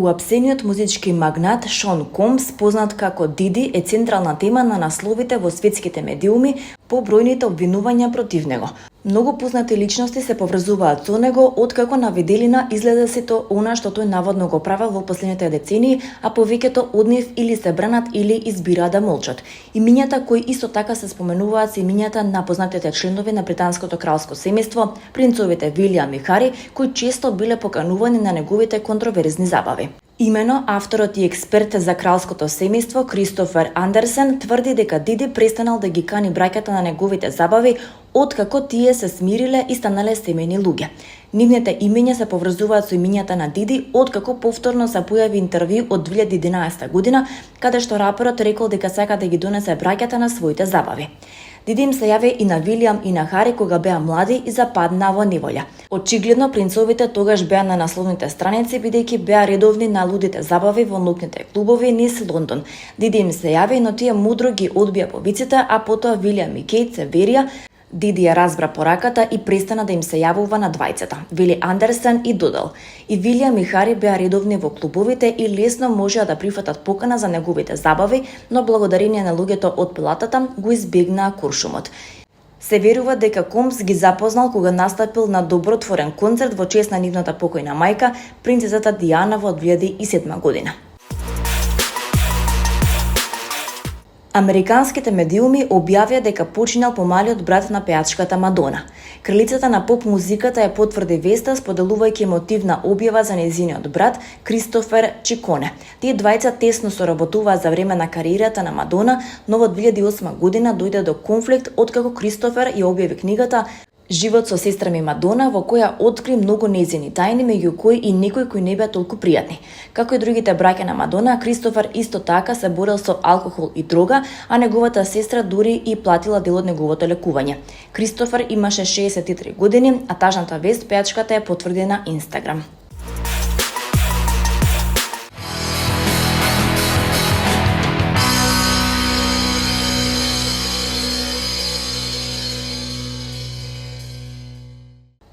Уапсениот музички магнат Шон Комс, познат како Диди, е централна тема на насловите во светските медиуми по бројните обвинувања против него. Многу познати личности се поврзуваат со него, откако на виделина изгледа сето она што тој наводно го правел во последните децении, а повеќето од нив или се бранат или избираат да молчат. Имињата кои исто така се споменуваат се имињата на познатите членови на британското кралско семејство, принцовите Вилијам и Хари, кои често биле поканувани на неговите контроверзни забави. Имено, авторот и експерт за кралското семејство Кристофер Андерсен тврди дека Диди престанал да ги кани браќата на неговите забави откако тие се смириле и станале семејни луѓе. Нивните имиња се поврзуваат со имињата на Диди откако повторно се појави интервју од 2011 година, каде што раперот рекол дека сака да ги донесе браќата на своите забави. Диди им се јави и на Вилијам и на Хари кога беа млади и западнаа во неволја. Очигледно принцовите тогаш беа на насловните страници бидејќи беа редовни на лудите забави во ноќните клубови низ Лондон. Диди им се јави, но тие мудро ги одбија повиците, а потоа Вилијам и Кейт се верија. Диди ја разбра пораката и престана да им се јавува на двајцата, вели Андерсен и додал. И Вилијам и Хари беа редовни во клубовите и лесно можеа да прифатат покана за неговите забави, но благодарение на луѓето од палатата го избегнаа куршумот. Се верува дека Комс ги запознал кога настапил на добротворен концерт во чест на нивната покојна мајка, принцесата Диана во 2007 година. Американските медиуми објавија дека починал помалиот брат на пеачката Мадона. Кралицата на поп музиката ја потврди веста споделувајќи емотивна објава за нејзиниот брат Кристофер Чиконе. Тие двајца тесно соработуваа за време на кариерата на Мадона, но во 2008 година дојде до конфликт откако Кристофер ја објави книгата Живот со сестра ми Мадона, во која откри многу нејзини тајни, меѓу кои и некои кои не беа толку пријатни. Како и другите браќа на Мадона, Кристофер исто така се борел со алкохол и дрога, а неговата сестра дури и платила дел од неговото лекување. Кристофер имаше 63 години, а тажната вест пеачката ја потврди на Инстаграм.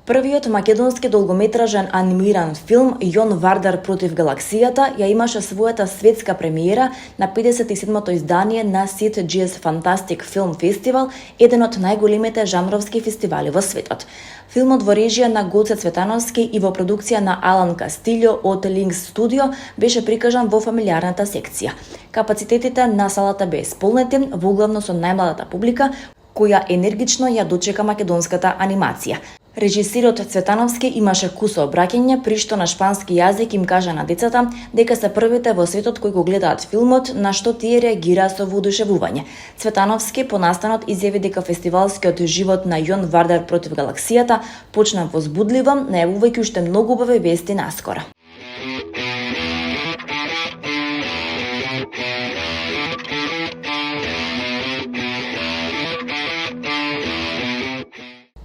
Првиот македонски долгометражен анимиран филм Јон Вардар против галаксијата ја имаше својата светска премиера на 57-то издание на Sid Jazz Fantastic Film Festival, еден од најголемите жанровски фестивали во светот. Филмот во режија на Гоце Цветановски и во продукција на Алан Кастилјо од Lynx Studio беше прикажан во фамилиарната секција. Капацитетите на салата беа исполнети, воглавно со најмладата публика, која енергично ја дочека македонската анимација. Режисерот Цветановски имаше кусо обраќање, при што на шпански јазик им кажа на децата дека се првите во светот кои го гледаат филмот, на што тие реагираа со воодушевување. Цветановски по настанот изјави дека фестивалскиот живот на Јон Вардар против галаксијата почна возбудливо, најавувајќи уште многу убави вести наскоро.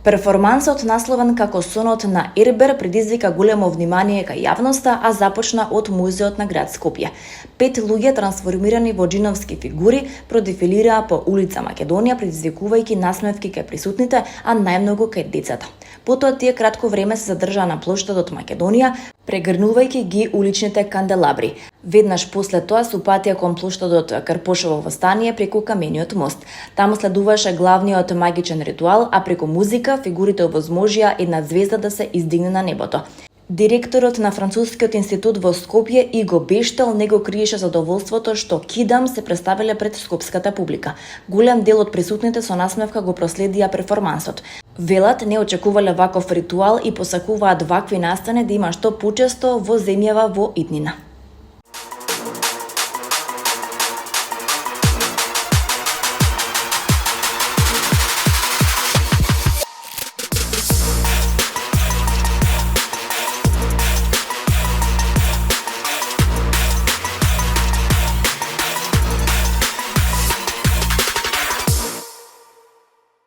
Перформансот, насловен како Сонот на Ербер, предизвика големо внимание кај јавноста, а започна од Музеот на град Скопје. 5 луѓе трансформирани во џиновски фигури продефилираа по улица Македонија, предизвикувајќи насмевки кај присутните, а најмногу кај децата. Потоа тие кратко време се задржаа на плоштадот Македонија, прегрнувајќи ги уличните канделабри. Веднаш после тоа се упатија кон плоштадот Карпошово восстание преку камениот мост. Таму следуваше главниот магичен ритуал, а преку музика фигурите овозможија една звезда да се издигне на небото. Директорот на Францускиот институт во Скопје Иго Бештел не го криеше задоволството што Кидам се представиле пред скопската публика. Голем дел од присутните со насмевка го проследија перформансот. Велат не очекувале ваков ритуал и посакуваат вакви настани да има што почесто во земјава во иднина.